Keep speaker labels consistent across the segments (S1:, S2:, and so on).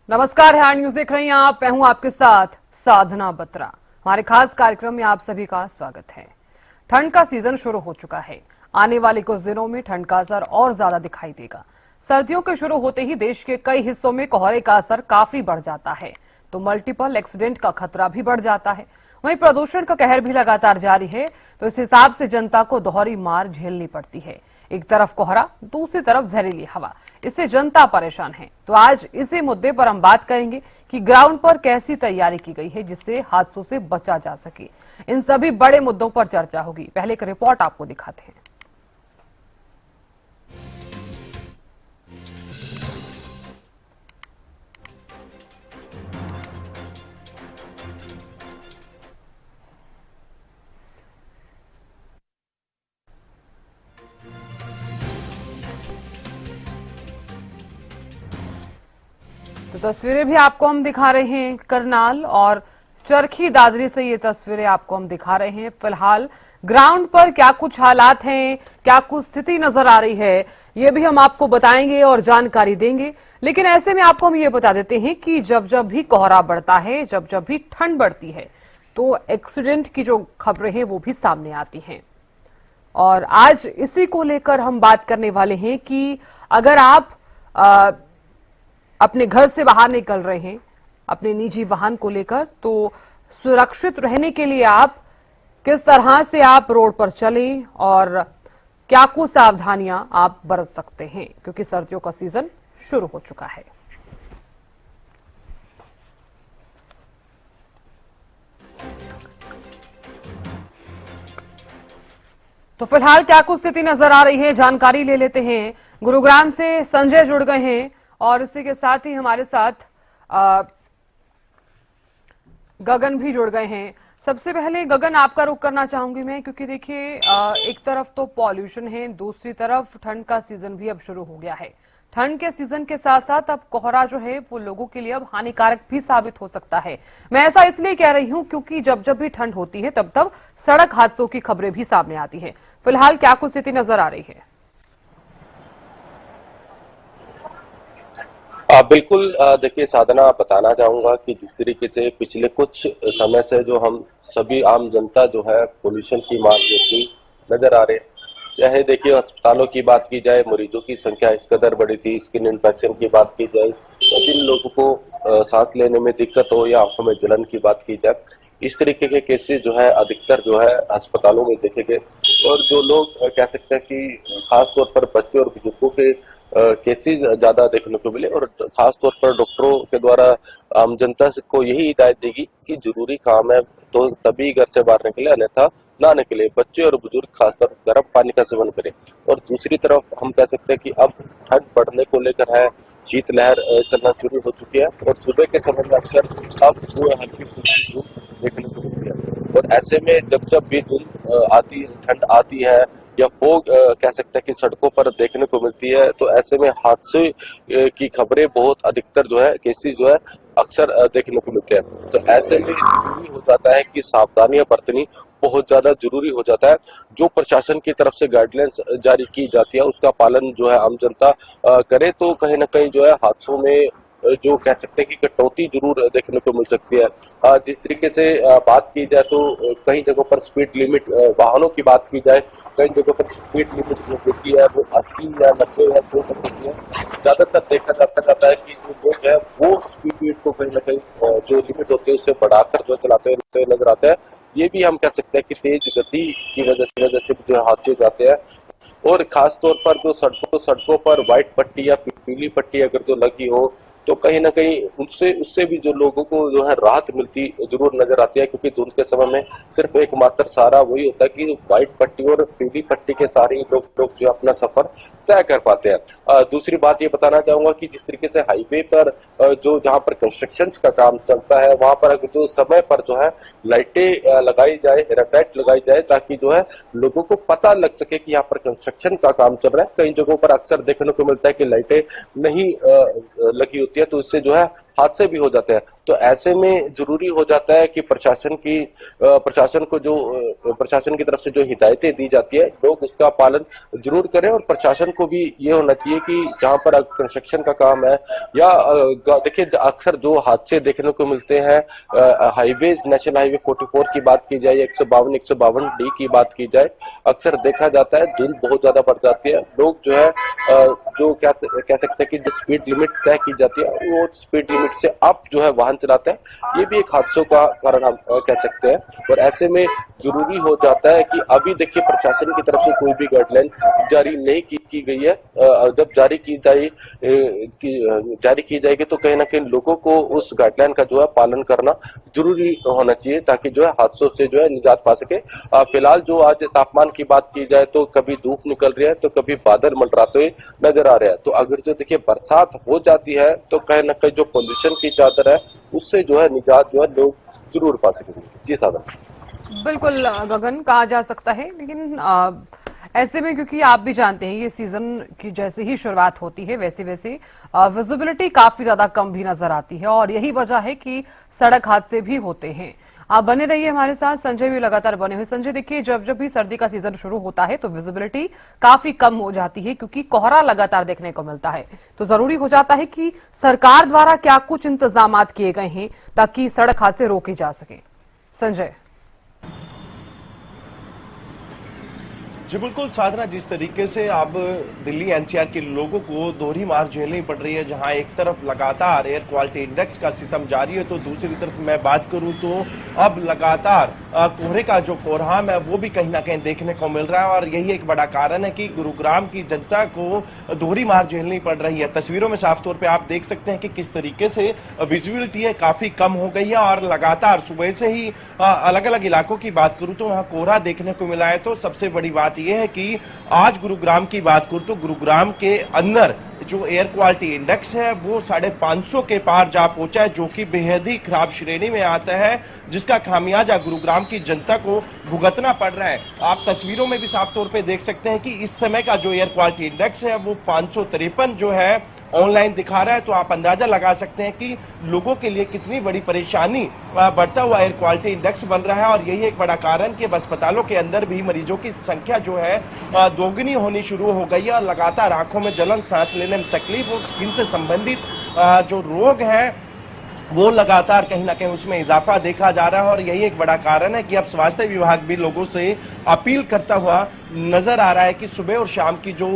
S1: नमस्कार, hand news देख रही हैं आप। मैं हूं आपके साथ साधना बत्रा। हमारे खास कार्यक्रम में आप सभी का स्वागत है। ठंड का सीजन शुरू हो चुका है। आने वाले कुछ दिनों में ठंड का असर और ज्यादा दिखाई देगा। सर्दियों के शुरू होते ही देश के कई हिस्सों में कोहरे का असर काफी बढ़ जाता है, तो मल्टीपल एक्सीडेंट का खतरा भी बढ़ जाता है। वहीं प्रदूषण का कहर भी लगातार जारी है, तो इस हिसाब से जनता को दोहरी मार झेलनी पड़ती है। एक तरफ कोहरा, दूसरी तरफ जहरीली हवा, इससे जनता परेशान है। तो आज इसी मुद्दे पर हम बात करेंगे कि ग्राउंड पर कैसी तैयारी की गई है जिससे हादसों से बचा जा सके। इन सभी बड़े मुद्दों पर चर्चा होगी। पहले एक रिपोर्ट आपको दिखाते हैं। तो तस्वीरें भी आपको हम दिखा रहे हैं। करनाल और चरखी दादरी से ये तस्वीरें आपको हम दिखा रहे हैं। फिलहाल ग्राउंड पर क्या कुछ हालात हैं, क्या कुछ स्थिति नजर आ रही है, ये भी हम आपको बताएंगे और जानकारी देंगे। लेकिन ऐसे में आपको हम ये बता देते हैं कि जब जब भी कोहरा बढ़ता है, जब जब भी ठंड बढ़ती है, तो एक्सीडेंट की जो खबरें हैं वो भी सामने आती हैं। और आज इसी को लेकर हम बात करने वाले हैं कि अगर आप अपने घर से बाहर निकल रहे हैं अपने निजी वाहन को लेकर, तो सुरक्षित रहने के लिए आप किस तरह से आप रोड पर चलें और क्या कुछ सावधानियां आप बरत सकते हैं, क्योंकि सर्दियों का सीजन शुरू हो चुका है। तो फिलहाल क्या कुछ स्थिति नजर आ रही है, जानकारी ले लेते हैं। गुरुग्राम से संजय जुड़ गए हैं और इसी के साथ ही हमारे साथ गगन भी जुड़ गए हैं। सबसे पहले गगन, आपका रुख करना चाहूंगी मैं, क्योंकि देखिए एक तरफ तो पॉल्यूशन है, दूसरी तरफ ठंड का सीजन भी अब शुरू हो गया है। ठंड के सीजन के साथ साथ अब कोहरा जो है वो लोगों के लिए अब हानिकारक भी साबित हो सकता है। मैं ऐसा इसलिए कह रही हूं क्योंकि जब जब भी ठंड होती है तब तब सड़क हादसों की खबरें भी सामने आती हैं। फिलहाल क्या कुछ स्थिति नजर आ रही है?
S2: बिल्कुल। देखिए साधना, बताना चाहूंगा कि जिस तरीके से पिछले कुछ समय से जो हम सभी आम जनता जो है पोल्यूशन की मार देती नजर आ रहे हैं। चाहे देखिए अस्पतालों की बात की जाए, मरीजों की संख्या इस कदर बढ़ी थी, स्किन इन्फेक्शन की बात की जाए, या जिन लोगों को सांस लेने में दिक्कत हो या आंखों में जलन की बात की जाए, इस तरीके के केसेस जो है अधिकतर जो है अस्पतालों में देखे गए। और जो लोग कह सकते हैं कि खास तौर पर बच्चे और बुजुर्गों के केसेस ज्यादा देखने को मिले, और खास तौर पर डॉक्टरों के द्वारा आम जनता को यही हिदायत देगी कि जरूरी काम है तो तभी घर से बाहर निकले, अन्यथा ना निकले। बच्चे और बुजुर्ग खासकर गर्म पानी का सेवन करें। और दूसरी तरफ हम कह सकते हैं कि अब ठंड बढ़ने को लेकर है, शीतलहर चलना शुरू हो चुकी है, और सुबह के समय में अक्सर अब हल्की फुल्की धूप देखने को मिलती है। और ऐसे में जब जब भी धुंध आती, ठंड आती है या फोग कह सकते हैं कि सड़कों पर देखने को मिलती है, तो ऐसे में हादसे की खबरें बहुत अधिकतर जो है केसेस जो है अक्सर देखने को मिलते हैं। तो ऐसे में जरूरी हो जाता है कि सावधानियां बरतनी बहुत ज्यादा जरूरी हो जाता है। जो प्रशासन की तरफ से गाइडलाइंस जारी की जाती है उसका पालन जो है आम जनता करे, तो कहीं ना कहीं जो है हादसों में जो कह सकते हैं कि कटौती जरूर देखने को मिल सकती है। जिस तरीके से बात की जाए तो कई जगहों पर स्पीड लिमिट, वाहनों की बात की जाए, कई जगहों पर स्पीड लिमिट जो होती है वो 80 या 90 या 100 तक होती है। ज्यादातर देखा जाता है कि जो लोग हैं वो स्पीड लिमिट को कहीं ना कहीं जो लिमिट होती है उससे बढ़ाकर जो चलाते हुए नजर आते हैं। ये भी हम कह सकते हैं कि तेज गति की वजह से जो हादसे जाते हैं। और खास तौर पर जो सड़कों पर व्हाइट पट्टी या पीली पट्टी अगर जो लगी हो, तो कहीं ना कहीं उससे भी जो लोगों को जो है राहत मिलती जरूर नजर आती है, क्योंकि धुंध के समय में सिर्फ एकमात्र सहारा वही होता है कि व्हाइट पट्टी और पीली पट्टी के सारे ही लोग जो अपना सफर तय कर पाते हैं। दूसरी बात ये बताना चाहूंगा कि जिस तरीके से हाईवे पर जो जहां पर कंस्ट्रक्शन का काम चलता है वहां पर अगर जो समय पर जो है लाइटें लगाई जाए, रेड लाइट लगाई जाए, ताकि जो है लोगों को पता लग सके कि यहाँ पर कंस्ट्रक्शन का काम चल रहा है। कई जगहों पर अक्सर देखने को मिलता है कि लाइटें नहीं लगी होती है, तो इससे जो है हादसे भी हो जाते हैं। तो ऐसे में जरूरी हो जाता है कि प्रशासन की तरफ से जो हिदायतें दी जाती है लोग उसका पालन जरूर करें। और प्रशासन को भी ये होना चाहिए कि जहां पर कंस्ट्रक्शन का काम है या देखिए अक्सर जो हादसे देखने को मिलते हैं हाईवेज, नेशनल हाईवे 44 की बात की जाए, 152 डी की बात की जाए, अक्सर देखा जाता है धुंध बहुत ज्यादा बढ़ जाती है। लोग जो है जो क्या कह सकते हैं कि जो स्पीड लिमिट तय की जाती है वो स्पीड लिमिट से अप जो है वाहन चलाते हैं, ये भी एक हादसों का कारण हम कह सकते हैं। और ऐसे में जरूरी हो जाता है कि अभी देखिए प्रशासन की तरफ से कोई भी गाइडलाइन जारी नहीं की गई है। जब जारी की जाएगी तो कहीं ना कहीं लोगों को उस गाइडलाइन का जो है पालन करना जरूरी होना चाहिए ताकि जो है हादसों से जो है निजात पा सके। फिलहाल जो आज तापमान की बात की जाए तो कभी धूप निकल रही है तो कभी बादल मंडराते हुए नजर आ रहे हैं। तो अगर जो देखिए बरसात हो जाती है तो कहीं ना कहीं जो पोल्यूशन की चादर है उससे जो है निजात जो है लोग जरूर पा सकेंगे। जी साधन।
S1: बिल्कुल गगन, कहा जा सकता है, लेकिन ऐसे में क्योंकि आप भी जानते हैं ये सीजन की जैसे ही शुरुआत होती है वैसे वैसे विजिबिलिटी काफी ज्यादा कम भी नजर आती है और यही वजह है कि सड़क हादसे भी होते हैं। आप बने रहिए हमारे साथ, संजय भी लगातार बने हुए। संजय, देखिए जब जब भी सर्दी का सीजन शुरू होता है तो विजिबिलिटी काफी कम हो जाती है क्योंकि कोहरा लगातार देखने को मिलता है। तो जरूरी हो जाता है कि सरकार द्वारा क्या कुछ इंतजाम किए गए हैं ताकि सड़क हादसे रोके जा सके। संजय।
S3: जी बिल्कुल साधना, जिस तरीके से अब दिल्ली एनसीआर के लोगों को दोहरी मार झेलनी पड़ रही है, जहां एक तरफ लगातार एयर क्वालिटी इंडेक्स का सितम जारी है तो दूसरी तरफ मैं बात करूं तो अब लगातार कोहरे का जो कोहराम है वो भी कहीं ना कहीं देखने को मिल रहा है। और यही एक बड़ा कारण है कि गुरुग्राम की जनता को दोहरी मार झेलनी पड़ रही है। तस्वीरों में साफ तौर पर आप देख सकते हैं कि किस तरीके से विजिबिलिटी है काफी कम हो गई है और लगातार सुबह से ही अलग अलग इलाकों की बात करूं तो वहां कोहरा देखने को मिला है। तो सबसे बड़ी बात यह है कि आज गुरुग्राम की बात करूं तो गुरुग्राम के अंदर जो एयर क्वालिटी इंडेक्स है वो 550 के पार जा पहुंचा है, जो कि बेहद ही खराब श्रेणी में आता है, जिसका खामियाजा गुरुग्राम की जनता को भुगतना पड़ रहा है। आप तस्वीरों में भी साफ तौर पे देख सकते हैं कि इस समय का जो एयर क्वालिटी इंडेक्स है वो 553 जो है ऑनलाइन दिखा रहा है। तो आप अंदाजा लगा सकते हैं कि लोगों के लिए कितनी बड़ी परेशानी बढ़ता हुआ एयर क्वालिटी इंडेक्स बन रहा है। और यही एक बड़ा कारण कि अस्पतालों के अंदर भी मरीजों की संख्या जो है दोगुनी होनी शुरू हो गई है और लगातार आंखों में जलन, सांस लेने में तकलीफ और स्किन से संबंधित जो रोग है वो लगातार कहीं ना कहीं उसमें इजाफा देखा जा रहा है। और यही एक बड़ा कारण है कि अब स्वास्थ्य विभाग भी लोगों से अपील करता हुआ नजर आ रहा है कि सुबह और शाम की जो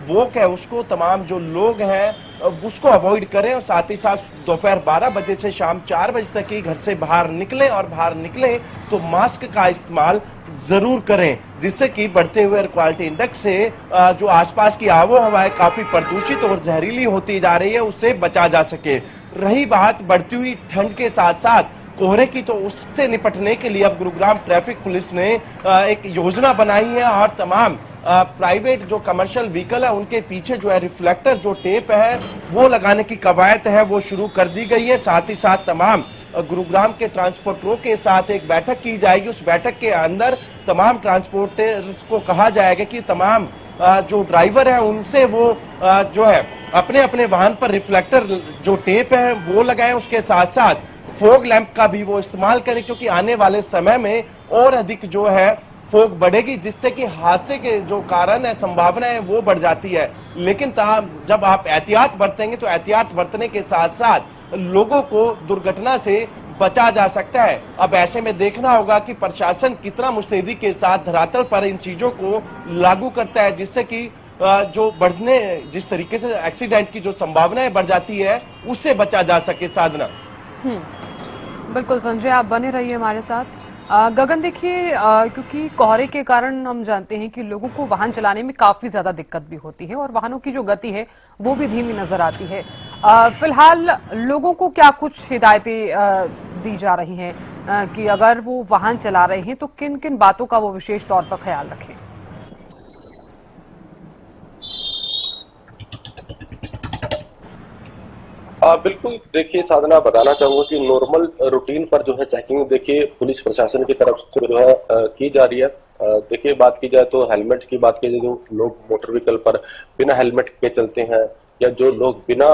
S3: वॉक है उसको तमाम जो लोग हैं उसको अवॉइड करें और साथ ही साथ दोपहर 12 बजे से शाम 4 बजे तक ही घर से बाहर निकलें और बाहर निकलें तो मास्क का इस्तेमाल जरूर करें, जिससे कि बढ़ते हुए एयर क्वालिटी इंडेक्स से जो आसपास की आबोहवा है काफी प्रदूषित और जहरीली होती जा रही है उससे बचा जा सके। रही बात बढ़ती हुई ठंड के साथ साथ कोहरे की, तो उससे निपटने के लिए अब गुरुग्राम ट्रैफिक पुलिस ने एक योजना बनाई है और तमाम प्राइवेट जो कमर्शियल व्हीकल है उनके पीछे जो है रिफ्लेक्टर जो टेप है वो लगाने की कवायद है वो शुरू कर दी गई है। साथ ही साथ तमाम गुरुग्राम के ट्रांसपोर्टरों के साथ एक बैठक की जाएगी। उस बैठक के अंदर तमाम ट्रांसपोर्टर को कहा जाएगा कि तमाम जो ड्राइवर है उनसे वो जो है अपने अपने वाहन पर रिफ्लेक्टर जो टेप है वो लगाएं। उसके साथ साथ फोग लैंप का भी वो इस्तेमाल करें क्योंकि आने वाले समय में और अधिक जो है फोग बढ़ेगी, जिससे कि हादसे के जो कारण है संभावना है वो बढ़ जाती है। लेकिन जब आप एहतियात बरतेंगे तो एहतियात बरतने के साथ साथ लोगों को दुर्घटना से बचा जा सकता है। अब ऐसे में देखना होगा कि प्रशासन कितना मुस्तैदी के साथ धरातल पर इन चीजों को लागू करता है, जिससे कि जो बढ़ने जिस तरीके से एक्सीडेंट की जो संभावनाएं बढ़ जाती है उससे बचा जा सके। साधना।
S1: बिल्कुल संजय, आप बने रहिए हमारे साथ। गगन, देखिए क्योंकि कोहरे के कारण हम जानते हैं कि लोगों को वाहन चलाने में काफी ज्यादा दिक्कत भी होती है और वाहनों की जो गति है वो भी धीमी नजर आती है। फिलहाल लोगों को क्या कुछ हिदायतें दी जा रही हैं कि अगर वो वाहन चला रहे हैं तो किन किन बातों का वो विशेष तौर पर ख्याल रखें?
S2: बिल्कुल, देखिए साधना, बताना चाहूंगा कि नॉर्मल रूटीन पर जो है चेकिंग देखिए पुलिस प्रशासन की तरफ से जो है की जा रही है। देखिए बात की जाए तो हेलमेट की बात की जाए, जो लोग मोटर व्हीकल पर बिना हेलमेट के चलते हैं या जो लोग बिना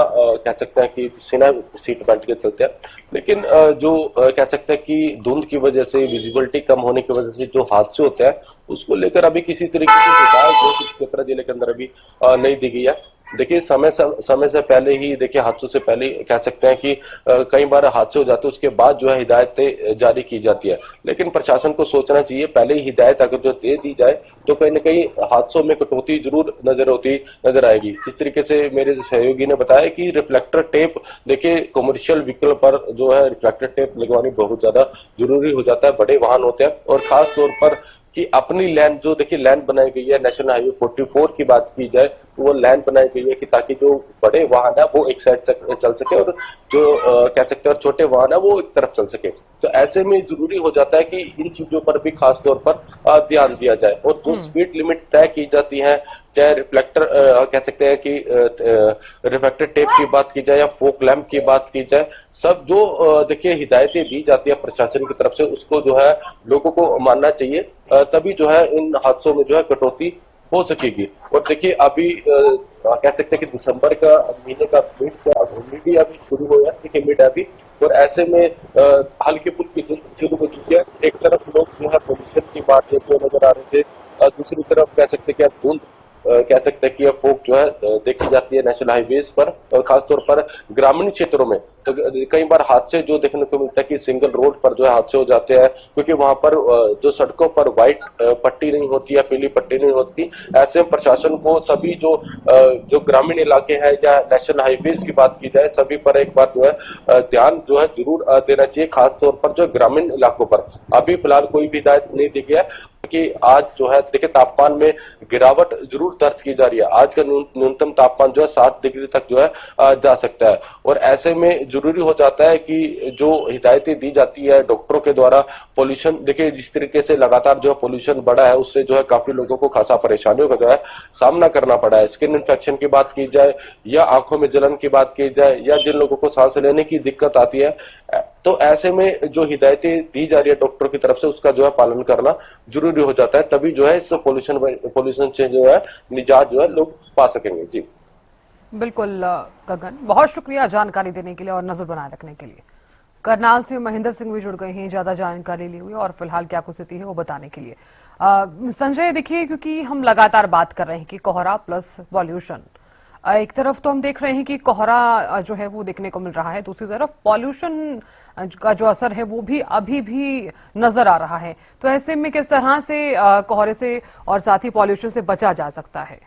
S2: कह सकते हैं कि बिना सीट बेल्ट के चलते हैं। लेकिन जो कह सकते हैं कि धुंध की वजह से, विजिबिलिटी कम होने की वजह से जो हादसे होते हैं उसको लेकर अभी किसी तरीके की हिदायत जो चतरा जिले के अंदर अभी नहीं दी गई है। देखिए समय से पहले ही, देखिए हादसों से पहले कह सकते हैं कि कई बार हादसे हो जाते हैं, उसके बाद जो है हिदायतें जारी की जाती है। लेकिन प्रशासन को सोचना चाहिए, पहले ही हिदायत अगर जो दे दी जाए तो कहीं ना कहीं हादसों में कटौती जरूर नजर आएगी। जिस तरीके से मेरे सहयोगी ने बताया कि रिफ्लेक्टर टेप, देखिए कमर्शियल व्हीकल पर जो है रिफ्लेक्टर टेप लगवानी बहुत ज्यादा जरूरी हो जाता है, बड़े वाहन होते हैं। और खास तौर पर कि अपनी लैन, जो देखिए लैन बनाई गई है, नेशनल हाईवे 44 की बात की जाए तो वो लैन बनाई गई है कि ताकि जो बड़े वाहन है वो एक साइड चल सके और जो कह सकते हैं छोटे वाहन है वो एक तरफ चल सके। तो ऐसे में जरूरी हो जाता है कि इन चीजों पर भी खास तौर पर ध्यान दिया जाए। और जो स्पीड लिमिट तय की जाती है, चाहे रिफ्लेक्टर कह सकते हैं कि रिफ्लेक्टर टेप की बात की जाए या फोक लैंप की बात की जाए, सब जो देखिए हिदायतें दी जाती है प्रशासन की तरफ से उसको जो है लोगों को मानना चाहिए, तभी जो है इन हादसों में जो है कटौती हो सकेगी। और देखिए अभी कह सकते हैं कि दिसंबर का महीने का मिड अभी शुरू हो गया, देखिए मिड अभी, और ऐसे में हल्की फुल्की धुंध शुरू हो चुकी है। एक तरफ लोग जो है पोल्यूशन की बात लेते हुए नजर आ रहे थे, दूसरी तरफ कह सकते हैं कि धुंध कह सकते हैं कि यह फोक जो है देखी जाती है नेशनल हाईवेज पर, खासतौर पर ग्रामीण क्षेत्रों में। तो कई बार हादसे जो देखने को मिलता है कि सिंगल रोड पर जो है हादसे हो जाते हैं, क्योंकि वहां पर जो सड़कों पर व्हाइट पट्टी नहीं होती या पीली पट्टी नहीं होती। ऐसे में प्रशासन को सभी जो ग्रामीण इलाके हैं या नेशनल हाईवेज की बात की जाए, सभी पर एक बार जो है ध्यान जो है जरूर देना चाहिए, खासतौर पर जो ग्रामीण इलाकों पर। अभी फिलहाल कोई भी हिदायत नहीं दी गई है कि आज जो है देखिए तापमान में गिरावट जरूर दर्ज की जा रही है। आज का न्यूनतम तापमान जो है 7 डिग्री तक जो है जा सकता है। और ऐसे में जरूरी हो जाता है कि जो हिदायतें दी जाती है डॉक्टरों के द्वारा, पोल्यूशन देखिए जिस तरीके से लगातार जो है पोल्यूशन बढ़ा है, उससे जो है काफी लोगों को खासा परेशानियों का जो है सामना करना पड़ा है। स्किन इन्फेक्शन की बात की जाए या आंखों में जलन की बात की जाए या जिन लोगों को सांस लेने की दिक्कत आती है, तो ऐसे में जो हिदायतें दी जा रही है डॉक्टरों की तरफ से उसका जो है पालन करना जरूरी हो जाता है, तभी जो है इस पोल्यूशन से जो है निजात जो है लोग पा सकेंगे। जी
S1: बिल्कुल गगन, बहुत शुक्रिया जानकारी देने के लिए और नजर बनाए रखने के लिए। करनाल से महेंद्र सिंह भी जुड़ गए हैं ज्यादा जानकारी ली हुई और फिलहाल क्या कुछ स्थिति है वो बताने के लिए। संजय, देखिए क्योंकि हम लगातार बात कर रहे हैं कि कोहरा प्लस पॉल्यूशन, एक तरफ तो हम देख रहे हैं कि कोहरा जो है वो देखने को मिल रहा है, दूसरी तरफ पॉल्यूशन का जो असर है वो भी अभी भी नजर आ रहा है। तो ऐसे में किस तरह से कोहरे से और साथ ही पॉल्यूशन से बचा जा सकता है?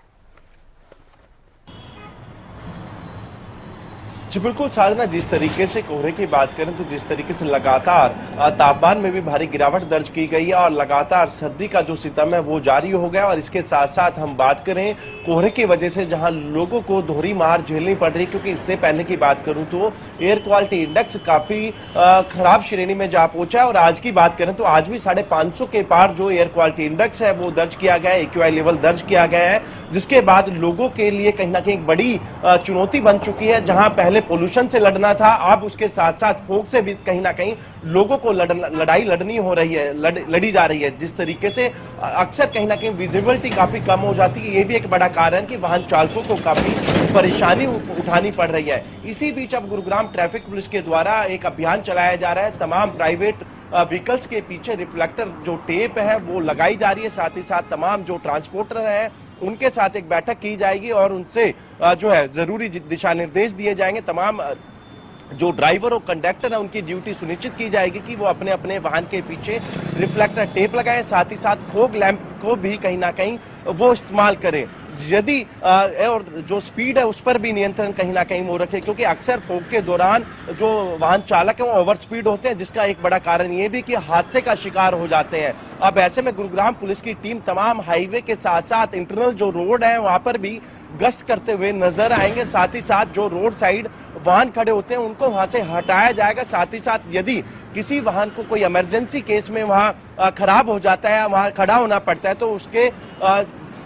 S3: जी बिल्कुल साधना, जिस तरीके से कोहरे की बात करें तो जिस तरीके से लगातार तापमान में भी भारी गिरावट दर्ज की गई है और लगातार सर्दी का जो सितम है वो जारी हो गया। और इसके साथ साथ हम बात करें कोहरे की वजह से जहां लोगों को दोहरी मार झेलनी पड़ रही, क्योंकि इससे पहले की बात करूं तो एयर क्वालिटी इंडेक्स काफी खराब श्रेणी में जा पहुंचा है। और आज की बात करें तो आज भी 550 के पार जो एयर क्वालिटी इंडेक्स है वो दर्ज किया गया है, AQI लेवल दर्ज किया गया है, जिसके बाद लोगों के लिए कहीं ना कहीं एक बड़ी चुनौती बन चुकी है। जहां पहले पोल्यूशन से लड़ना था, अब उसके साथ साथ फोग से भी कहीं ना कहीं लोगों को लड़ाई लड़नी हो रही है, लड़ी जा रही है। जिस तरीके से अक्सर कहीं ना कहीं विजिबिलिटी काफी कम हो जाती है, ये भी एक बड़ा कारण कि वाहन चालकों को काफी परेशानी उठानी पड़ रही है। इसी बीच अब गुरुग्राम ट्रैफिक पुलिस के द्वारा एक अभियान चलाया जा रहा है, तमाम प्राइवेट व्हीकल्स के पीछे रिफ्लेक्टर जो टेप है वो लगाई जा रही है, साथ ही साथ तमाम जो ट्रांसपोर्टर है उनके साथ एक बैठक की जाएगी और उनसे जो है जरूरी दिशा निर्देश दिए जाएंगे। तमाम जो ड्राइवर और कंडक्टर है उनकी ड्यूटी सुनिश्चित की जाएगी कि वो अपने अपने वाहन के पीछे रिफ्लेक्टर टेप लगाएं, साथ ही साथ फोग लैंप को भी कहीं ना कहीं वो इस्तेमाल करें। यदि और जो स्पीड है उस पर भी नियंत्रण कहीं ना कहीं वो रखे, क्योंकि अक्सर फोग के दौरान जो वाहन चालक है वो ओवर स्पीड होते हैं, जिसका एक बड़ा कारण ये भी कि हादसे का शिकार हो जाते हैं। अब ऐसे में गुरुग्राम पुलिस की टीम तमाम हाईवे के साथ साथ इंटरनल जो रोड है वहां पर भी गश्त करते हुए नजर आएंगे। साथ ही साथ जो रोड साइड वाहन खड़े होते हैं उनको वहां से हटाया जाएगा। साथ ही साथ यदि किसी वाहन को कोई इमरजेंसी केस में वहां खराब हो जाता है, वहां खड़ा होना पड़ता है, तो उसके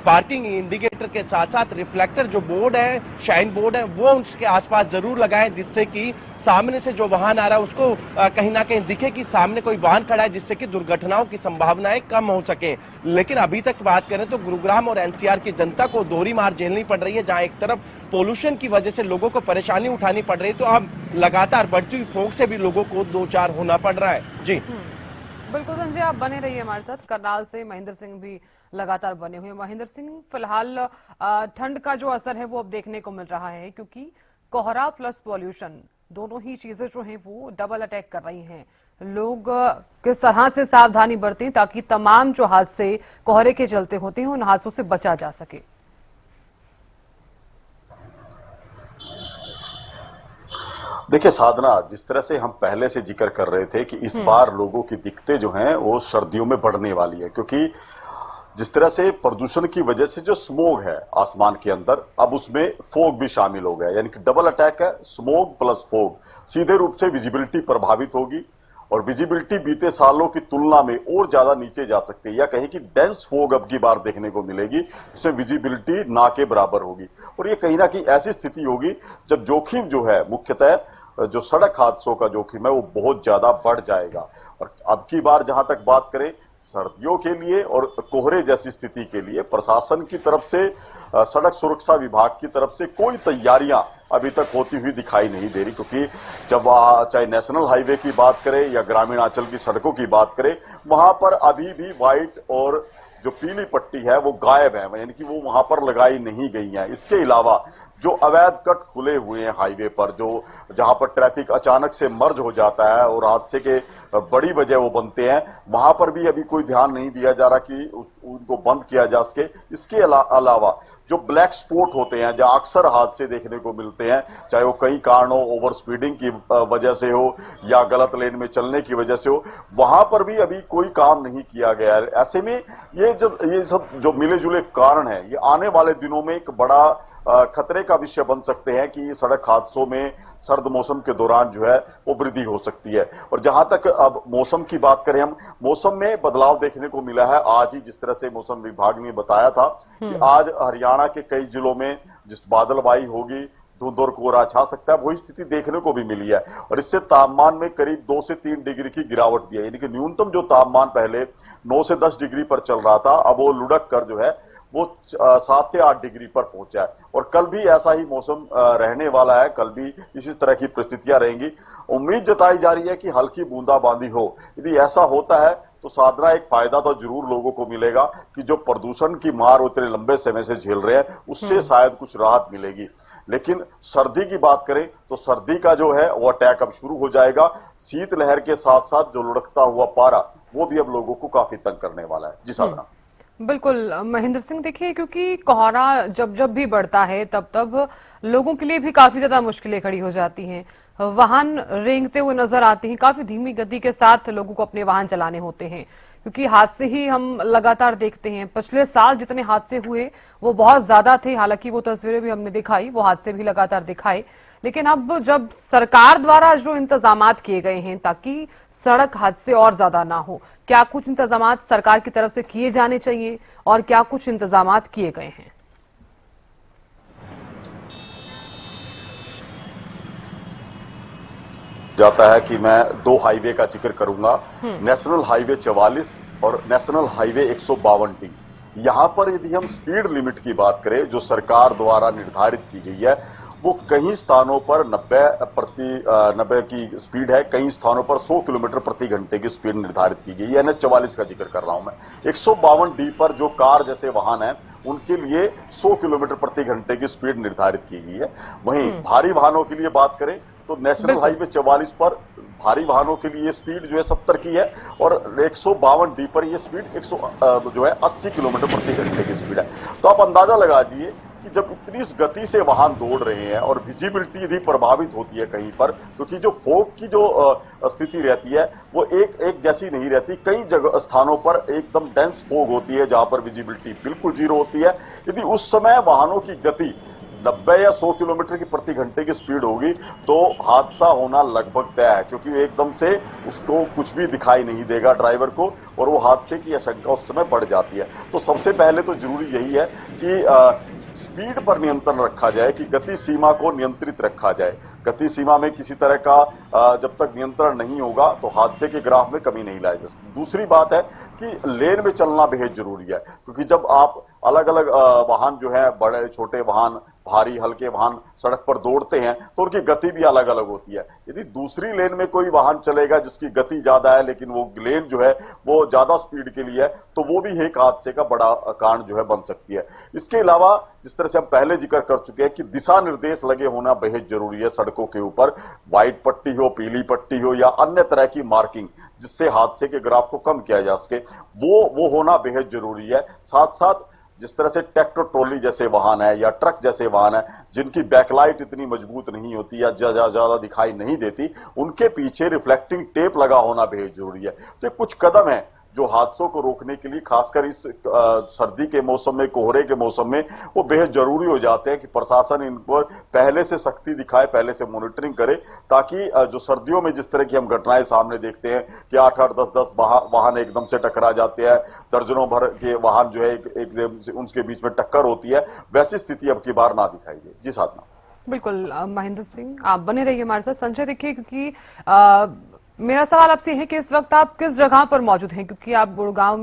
S3: पार्किंग इंडिकेटर के साथ साथ रिफ्लेक्टर जो बोर्ड है, शाइन बोर्ड है, वो उसके आसपास जरूर लगाएं, जिससे कि सामने से जो वाहन आ रहा है उसको कहीं ना कहीं दिखे कि सामने कोई वाहन खड़ा है, जिससे कि दुर्घटनाओं की संभावनाएं कम हो सके। लेकिन अभी तक बात करें तो गुरुग्राम और एनसीआर की जनता को दोहरी मार झेलनी पड़ रही है, जहां एक तरफ पोल्यूशन की वजह से लोगों को परेशानी उठानी पड़ रही है, तो अब लगातार बढ़ती हुई फॉग से भी लोगों को दो चार होना पड़ रहा है। जी
S1: बिल्कुल संजय, आप बने रहिए हमारे साथ। करनाल से महेंद्र सिंह भी लगातार बने हुए। महेंद्र सिंह, फिलहाल ठंड का जो असर है वो अब देखने को मिल रहा है, क्योंकि कोहरा प्लस पॉल्यूशन दोनों ही चीजें जो हैं वो डबल अटैक कर रही हैं। लोग किस तरह से सावधानी बरतें ताकि तमाम जो हादसे कोहरे के चलते होते हैं उन हादसों से बचा जा सके?
S4: देखिए साधना, जिस तरह से हम पहले से जिक्र कर रहे थे कि इस बार लोगों की दिक्कतें जो हैं वो सर्दियों में बढ़ने वाली है, क्योंकि जिस तरह से प्रदूषण की वजह से जो स्मोग है आसमान के अंदर, अब उसमें फोग भी शामिल हो गया, यानी कि डबल अटैक है, स्मोग प्लस फोग। सीधे रूप से विजिबिलिटी प्रभावित होगी और विजिबिलिटी बीते सालों की तुलना में और ज्यादा नीचे जा सकती है, या कहीं कि डेंस फोग अब की बार देखने को मिलेगी, जिसमें विजिबिलिटी ना के बराबर होगी। और ये कहीं ना कहीं ऐसी स्थिति होगी जब जोखिम जो है, मुख्यतः जो सड़क हादसों का जोखिम है, वो बहुत ज्यादा बढ़ जाएगा। और अब की बार जहां तक बात करें सर्दियों के लिए और कोहरे जैसी स्थिति के लिए, प्रशासन की तरफ से, सड़क सुरक्षा विभाग की तरफ से कोई तैयारियां अभी तक होती हुई दिखाई नहीं दे रही, क्योंकि जब चाहे नेशनल हाईवे की बात करें या ग्रामीण अंचल की सड़कों की बात करें, वहां पर अभी भी व्हाइट और जो पीली पट्टी है वो गायब है, यानी कि वो वहां पर लगाई नहीं गई है। इसके अलावा जो अवैध कट खुले हुए हैं हाईवे पर, जो जहां पर ट्रैफिक अचानक से मर्ज हो जाता है और हादसे के बड़ी वजह वो बनते हैं, वहां पर भी अभी कोई ध्यान नहीं दिया जा रहा कि उनको बंद किया जा सके। इसके अलावा जो ब्लैक स्पॉट होते हैं, जहां अक्सर हादसे देखने को मिलते हैं, चाहे वो कई कारणों, ओवर स्पीडिंग की वजह से हो या गलत लेन में चलने की वजह से हो, वहां पर भी अभी कोई काम नहीं किया गया है। ऐसे में ये सब जो मिले जुले कारण है, ये आने वाले दिनों में एक बड़ा खतरे का विषय बन सकते हैं कि सड़क हादसों में सर्द मौसम के दौरान जो है वो वृद्धि हो सकती है। और जहां तक अब मौसम की बात करें, हम मौसम में बदलाव देखने को मिला है। आज ही जिस तरह से मौसम विभाग ने बताया था कि आज हरियाणा के कई जिलों में जिस बादलबाई होगी, धुंध और कोहरा छा सकता है, वही स्थिति देखने को भी मिली है। और इससे तापमान में करीब 2 से 3 डिग्री की गिरावट भी है, यानी कि न्यूनतम जो तापमान पहले 9 से 10 डिग्री पर चल रहा था, अब वो लुढ़क कर जो है वो 7 से 8 डिग्री पर पहुंचा है। और कल भी ऐसा ही मौसम रहने वाला है, कल भी इसी तरह की परिस्थितियां रहेंगी। उम्मीद जताई जा रही है कि हल्की बूंदाबांदी हो। यदि ऐसा होता है तो साधना, एक फायदा तो जरूर लोगों को मिलेगा कि जो प्रदूषण की मार इतने लंबे समय से झेल रहे हैं उससे शायद कुछ राहत मिलेगी। लेकिन सर्दी की बात करें तो सर्दी का जो है वो अटैक अब शुरू हो जाएगा। शीतलहर के साथ साथ जो लुढ़कता हुआ पारा वो भी अब लोगों को काफी तंग करने वाला है। जी साधना।
S1: बिल्कुल महेंद्र सिंह, देखिए क्योंकि कोहरा जब जब भी बढ़ता है तब तब लोगों के लिए भी काफी ज्यादा मुश्किलें खड़ी हो जाती हैं। वाहन रेंगते हुए नजर आते हैं, काफी धीमी गति के साथ लोगों को अपने वाहन चलाने होते हैं, क्योंकि हादसे ही हम लगातार देखते हैं। पिछले साल जितने हादसे हुए वो बहुत ज्यादा थे, हालांकि वो तस्वीरें भी हमने दिखाई, वो हादसे भी लगातार दिखाए। लेकिन अब जब सरकार द्वारा जो इंतजामात किए गए हैं ताकि सड़क हादसे और ज्यादा ना हो, क्या कुछ इंतजामात सरकार की तरफ से किए जाने चाहिए और क्या कुछ इंतजामात किए गए हैं?
S4: जाता है कि मैं 2 हाईवे का जिक्र करूंगा, नेशनल हाईवे 44 और नेशनल हाईवे 152D। यहां पर यदि हम स्पीड लिमिट की बात करें जो सरकार द्वारा निर्धारित की गई है, वो कई स्थानों पर 90 की स्पीड है, कई स्थानों पर 100 किलोमीटर प्रति घंटे की स्पीड निर्धारित की गई है। NH 44 का जिक्र कर रहा हूं मैं। 152D पर जो कार जैसे वाहन है उनके लिए 100 किलोमीटर प्रति घंटे की स्पीड निर्धारित की गई है। वहीं भारी वाहनों के लिए बात करें तो नेशनल हाईवे 44 पर भारी वाहनों के लिए स्पीड जो है 70 की है और 152D पर ये स्पीड 80 किलोमीटर प्रति घंटे की स्पीड है। तो आप अंदाजा लगा दीजिए कि जब इतनी गति से वाहन दौड़ रहे हैं और विजिबिलिटी यदि प्रभावित होती है कहीं पर, क्योंकि जो फोग की जो स्थिति रहती है वो एक जैसी नहीं रहती। कई जगह स्थानों पर एकदम डेंस फोग होती है जहां पर विजिबिलिटी बिल्कुल जीरो होती है। यदि उस समय वाहनों की गति 90 या 100 किलोमीटर की प्रति घंटे की स्पीड होगी तो हादसा होना लगभग तय है, क्योंकि एकदम से उसको कुछ भी दिखाई नहीं देगा ड्राइवर को और वो हादसे की आशंका उस समय बढ़ जाती है। तो सबसे पहले तो जरूरी यही है कि स्पीड पर नियंत्रण रखा जाए, कि गति सीमा को नियंत्रित रखा जाए। गति सीमा में किसी तरह का जब तक नियंत्रण नहीं होगा तो हादसे के ग्राफ में कमी नहीं लाई जा सकती। दूसरी बात है कि लेन में चलना बेहद जरूरी है, क्योंकि जब आप अलग अलग वाहन जो है, बड़े छोटे वाहन, भारी हल्के वाहन सड़क पर दौड़ते हैं तो उनकी गति भी अलग अलग होती है। यदि दूसरी लेन में कोई वाहन चलेगा जिसकी गति ज्यादा है लेकिन वो लेन जो है वो ज्यादा स्पीड के लिए है, तो वो भी एक हादसे का बड़ा कारण जो है बन सकती है। इसके अलावा जिस तरह से हम पहले जिक्र कर चुके हैं कि दिशा निर्देश लगे होना बेहद जरूरी है सड़कों के ऊपर, व्हाइट पट्टी हो, पीली पट्टी हो या अन्य तरह की मार्किंग जिससे हादसे के ग्राफ को कम किया जा सके, वो होना बेहद जरूरी है। साथ साथ जिस तरह से ट्रैक्टर ट्रॉली जैसे वाहन है या ट्रक जैसे वाहन है जिनकी बैकलाइट इतनी मजबूत नहीं होती या ज्यादा दिखाई नहीं देती, उनके पीछे रिफ्लेक्टिंग टेप लगा होना बेहद जरूरी है। तो कुछ कदम है जो हादसों को रोकने के लिए, खासकर इस सर्दी के मौसम में, कोहरे के मौसम में, वो बेहद जरूरी हो जाते हैं कि प्रशासन इन पर पहले से सख्ती दिखाए, पहले से मॉनिटरिंग करे, ताकि जो सर्दियों में जिस तरह की हम घटनाएं सामने देखते हैं कि 8-8, 10-10 वाहन एकदम से टकरा जाते हैं, दर्जनों भर के वाहन जो है एकदम से उनके बीच में टक्कर होती है, वैसी स्थिति अब की बार ना दिखाई दे। जी साधना।
S1: बिल्कुल महेंद्र सिंह, आप बने रहिए हमारे साथ। संजय, देखिए, क्योंकि मेरा सवाल आपसे है कि इस वक्त आप किस जगह पर मौजूद हैं, क्योंकि आप गुरुग्राम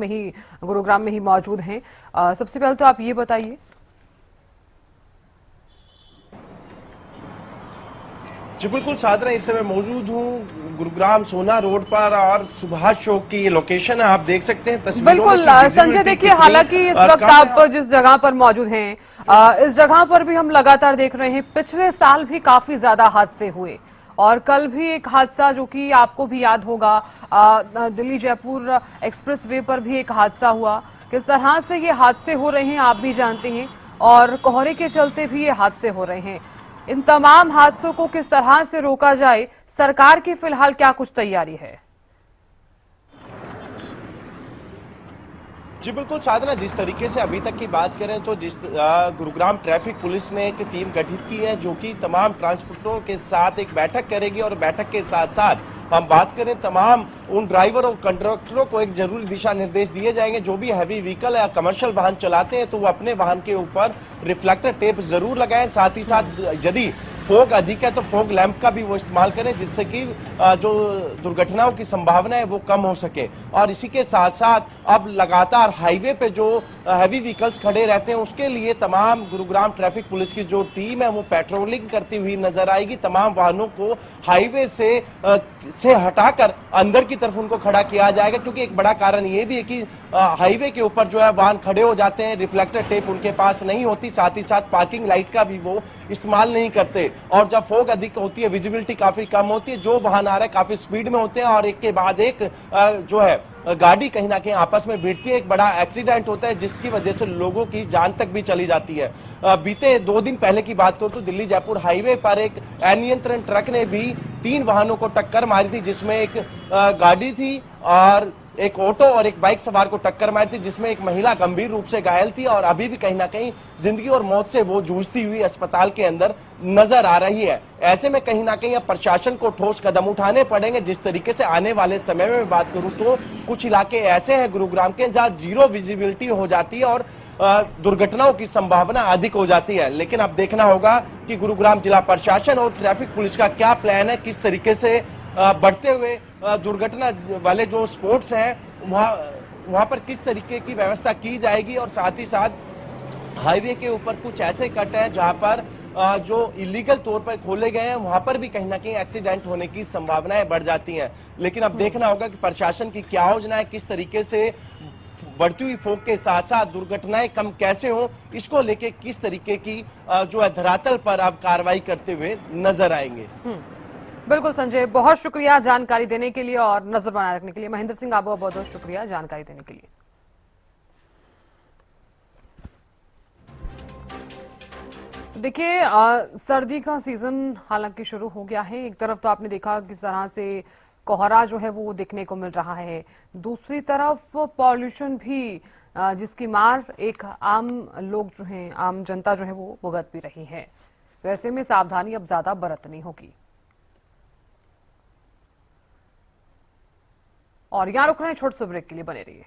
S1: में ही मौजूद हैं। सबसे पहले तो आप ये बताइए।
S3: जी बिल्कुल साधना, इस समय मौजूद हूँ गुरुग्राम सोना रोड पर और सुभाष चौक की ये लोकेशन है, आप देख सकते हैं तस्वीरों में।
S1: बिल्कुल संजय, देखिए, हालांकि इस वक्त आप जिस जगह पर मौजूद हैं, इस जगह पर भी हम लगातार देख रहे हैं पिछले साल भी काफी ज्यादा हादसे हुए और कल भी एक हादसा जो कि आपको भी याद होगा, दिल्ली जयपुर एक्सप्रेसवे पर भी एक हादसा हुआ। किस तरह से ये हादसे हो रहे हैं आप भी जानते हैं और कोहरे के चलते भी ये हादसे हो रहे हैं। इन तमाम हादसों को किस तरह से रोका जाए, सरकार की फिलहाल क्या कुछ तैयारी है?
S3: जी बिल्कुल साधना, जिस तरीके से अभी तक की बात करें तो गुरुग्राम ट्रैफिक पुलिस ने एक टीम गठित की है जो कि तमाम ट्रांसपोर्टरों के साथ एक बैठक करेगी और बैठक के साथ साथ हम बात करें तमाम उन ड्राइवर और कंडक्टरों को एक जरूरी दिशा निर्देश दिए जाएंगे। जो भी हैवी व्हीकल या कमर्शियल वाहन चलाते हैं तो वो अपने वाहन के ऊपर रिफ्लेक्टर टेप जरूर लगाएं। साथ ही साथ यदि फोग अधिक है तो फोग लैंप का भी वो इस्तेमाल करें, जिससे कि जो दुर्घटनाओं की संभावना है वो कम हो सके। और इसी के साथ साथ अब लगातार हाईवे पे जो हैवी व्हीकल्स खड़े रहते हैं उसके लिए तमाम गुरुग्राम ट्रैफिक पुलिस की जो टीम है वो पेट्रोलिंग करती हुई नजर आएगी। तमाम वाहनों को हाईवे से हटाकर अंदर की तरफ उनको खड़ा किया जाएगा, क्योंकि एक बड़ा कारण ये भी है कि हाईवे के ऊपर जो है वाहन खड़े हो जाते हैं, रिफ्लेक्टर टेप उनके पास नहीं होती, साथ ही साथ पार्किंग लाइट का भी वो इस्तेमाल नहीं करते। और जब फोग अधिक होती है, विजिबिलिटी काफी कम होती है, जो वाहन आ रहा है काफी स्पीड में होते हैं और एक के बाद एक जो है गाड़ी कहीं ना कहीं आपस में भिड़ती है, एक बड़ा एक्सीडेंट होता है जिसकी वजह से लोगों की जान तक भी चली जाती है। बीते 2 दिन पहले की बात करूं तो दिल्ली जयपुर हाईवे पर एक अनियंत्रण ट्रक ने भी 3 वाहनों को टक्कर मारी थी, जिसमें एक गाड़ी थी और एक ऑटो और एक बाइक सवार को टक्कर मारी थी, जिसमें एक महिला गंभीर रूप से घायल थी और अभी भी कहीं ना कहीं जिंदगी और मौत से वो जूझती हुई अस्पताल के अंदर नजर आ रही है। ऐसे में कहीं ना कहीं अब प्रशासन को ठोस कदम उठाने पड़ेंगे। जिस तरीके से आने वाले समय में बात करूं तो कुछ इलाके ऐसे हैं गुरुग्राम के जहां जीरो विजिबिलिटी हो जाती है और दुर्घटनाओं की संभावना अधिक हो जाती है। लेकिन अब देखना होगा कि गुरुग्राम जिला प्रशासन और ट्रैफिक पुलिस का क्या प्लान है, किस तरीके से बढ़ते हुए दुर्घटना वाले जो स्पॉट्स हैं वहां पर किस तरीके की व्यवस्था की जाएगी। और साथ ही साथ हाईवे के ऊपर कुछ ऐसे कट है जहां पर जो इलीगल तौर पर खोले गए हैं वहां पर भी कहीं ना कहीं एक्सीडेंट होने की संभावनाएं बढ़ जाती हैं। लेकिन अब देखना होगा कि प्रशासन की क्या योजना है, किस तरीके से बढ़ती हुई फोग के साथ साथ दुर्घटनाएं कम कैसे हो, इसको लेके किस तरीके की जो है धरातल पर अब कार्रवाई करते हुए नजर आएंगे।
S1: बिल्कुल संजय, बहुत शुक्रिया जानकारी देने के लिए और नजर बनाए रखने के लिए। महेंद्र सिंह, आपका बहुत बहुत शुक्रिया जानकारी देने के लिए। देखिए, सर्दी का सीजन हालांकि शुरू हो गया है। एक तरफ तो आपने देखा किस तरह से कोहरा जो है वो दिखने को मिल रहा है, दूसरी तरफ पॉल्यूशन भी जिसकी मार एक आम लोग जो हैं, आम जनता जो है वो भुगत भी रही है। वैसे में सावधानी अब ज्यादा बरतनी होगी। और यहाँ रुक रहे हैं, छोटे से ब्रेक के लिए बने रहिए।